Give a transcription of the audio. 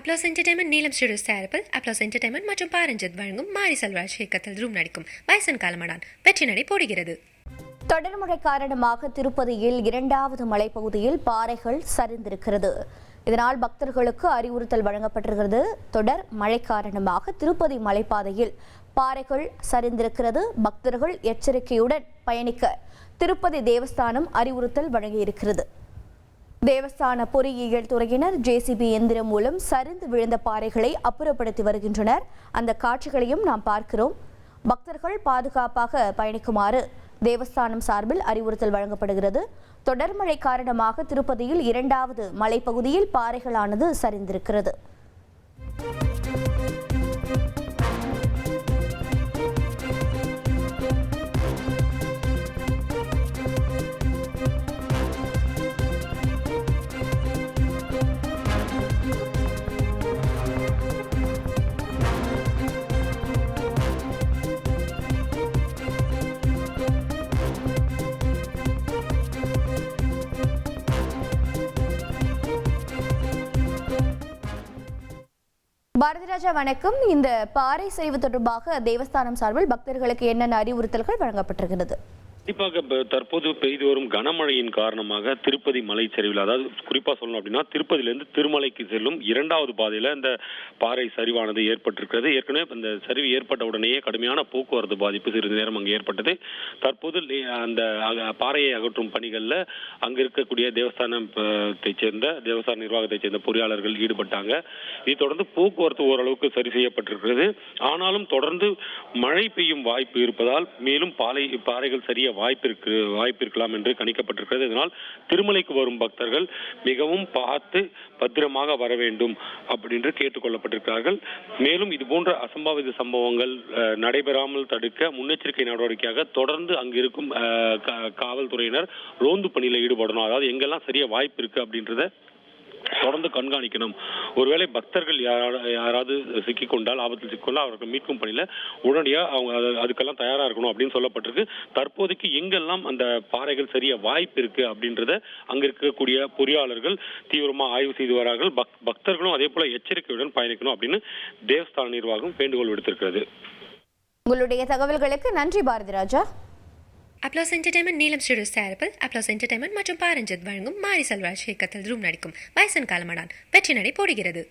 Applause entertainment நீலம் studios தயாரிப்பில் applause entertainment மற்றும் பாரஞ்சித் வழங்கும் மாரி செல்வராஜ் இயக்கத்தில் ரூம் நடிக்கும் வயசன் காலமடான் வெற்றி நடை போடுகிறது. தொடர் மழை காரணமாக திருப்பதியில் 2வது மலைப்பகுதியில் பாறைகள் சரிந்திருக்கிறது. இதனால் பக்தர்களுக்கு அறிவுறுத்தல் வழங்கப்பட்டிருக்கிறது. தொடர் மழை காரணமாக திருப்பதி மலைப்பாதையில் பாறைகள் சரிந்திருக்கிறது. பக்தர்கள் எச்சரிக்கையுடன் பயணிக்க திருப்பதி தேவஸ்தானம் அறிவுறுத்தல் வழங்கியிருக்கிறது. தேவஸ்தான பொறியியல் துறையினர் ஜேசிபி எந்திரம் மூலம் சரிந்து விழுந்த பாறைகளை அப்புறப்படுத்தி வருகின்றனர். அந்த காட்சிகளையும் நாம் பார்க்கிறோம். பக்தர்கள் பாதுகாப்பாக பயணிக்குமாறு தேவஸ்தானம் சார்பில் அறிவுறுத்தல் வழங்கப்படுகிறது. தொடர் மழை காரணமாக திருப்பதியில் 2வது மலைப்பகுதியில் பாறைகளானது சரிந்திருக்கிறது. பாரதிராஜா வணக்கம். இந்த பாறை சரிவு தொடர்பாக தேவஸ்தானம் சார்பில் பக்தர்களுக்கு என்னென்ன அறிவுறுத்தல்கள் வழங்கப்பட்டிருக்கிறது? கண்டிப்பாக தற்போது பெய்து வரும் கனமழையின் காரணமாக திருப்பதி மலைச்சரிவில், அதாவது குறிப்பா சொல்லணும் அப்படின்னா திருப்பதியிலிருந்து திருமலைக்கு செல்லும் 2வது பாதையில இந்த பாறை சரிவானது ஏற்பட்டிருக்கிறது. ஏற்கனவே இந்த சரிவு ஏற்பட்ட உடனேயே கடுமையான போக்குவரத்து பாதிப்பு சிறிது நேரம் அங்கு ஏற்பட்டது. தற்போது அந்த பாறையை அகற்றும் பணிகள்ல அங்க இருக்கக்கூடிய தேவஸ்தான நிர்வாகத்தை சேர்ந்த பொறியாளர்கள் ஈடுபட்டாங்க. இதை தொடர்ந்து போக்குவரத்து ஓரளவுக்கு சரி செய்யப்பட்டிருக்கிறது. ஆனாலும் தொடர்ந்து மழை பெய்யும் வாய்ப்பு இருப்பதால் மேலும் பாறைகள் சரிய வாய்ப்பு இருக்கலாம் என்று கணிக்கப்பட்டிருக்கிறது. இதனால் திருமலைக்கு வரும் பக்தர்கள் மிகவும் பார்த்து பத்திரமாக வர வேண்டும் அப்படின்னு கேட்டுக் கொள்ளப்பட்டிருக்கிறார்கள். மேலும் இது போன்ற அசம்பாவித சம்பவங்கள் நடைபெறாமல் தடுக்க முன்னெச்சரிக்கை நடவடிக்கையாக தொடர்ந்து அங்கு இருக்கும் காவல்துறையினர் ரோந்து பணியில் ஈடுபடணும். அதாவது எங்கெல்லாம் சரியா வாய்ப்பு இருக்கு அப்படின்றத தொடர்ந்து கண்காணிக்கணும். ஒருவேளை பக்தர்கள் யாராவது சிக்கிக்கொண்டால், ஆபத்தில் சிக்கிக்கொண்டால் அவர்கள் மீட்கும் பணியில உடனடியாக அவங்க அதுக்கெல்லாம் தயாரா இருக்கணும் அப்படின்னு சொல்லப்பட்டிருக்கு. தற்போதைக்கு எங்கெல்லாம் அந்த பாறைகள் சரிய வாய்ப்பு இருக்கு அப்படின்றத அங்க இருக்கக்கூடிய பொறியாளர்கள் தீவிரமா ஆய்வு செய்து வரார்கள். பக்தர்களும் அதே போல எச்சரிக்கையுடன் பயணிக்கணும் அப்படின்னு தேவஸ்தான நிர்வாகம் வேண்டுகோள் விடுத்திருக்கிறது. உங்களுடைய தகவல்களுக்கு நன்றி பாரதிராஜா. அப்ளாஸ் என்டர்டைன்மெண்ட் நீலம் ஸ்டுடியோஸ் தயாரிப்பில் அப்ளாஸ் என்டர்டைன்மெண்ட் மற்றும் பாரஞ்சித் வழங்கும் மாரி செல்வராஜ் இயக்கத்தில் ரூம் நடிக்கும் வயசன் காலமடான் வெற்றி நடை போடுகிறது.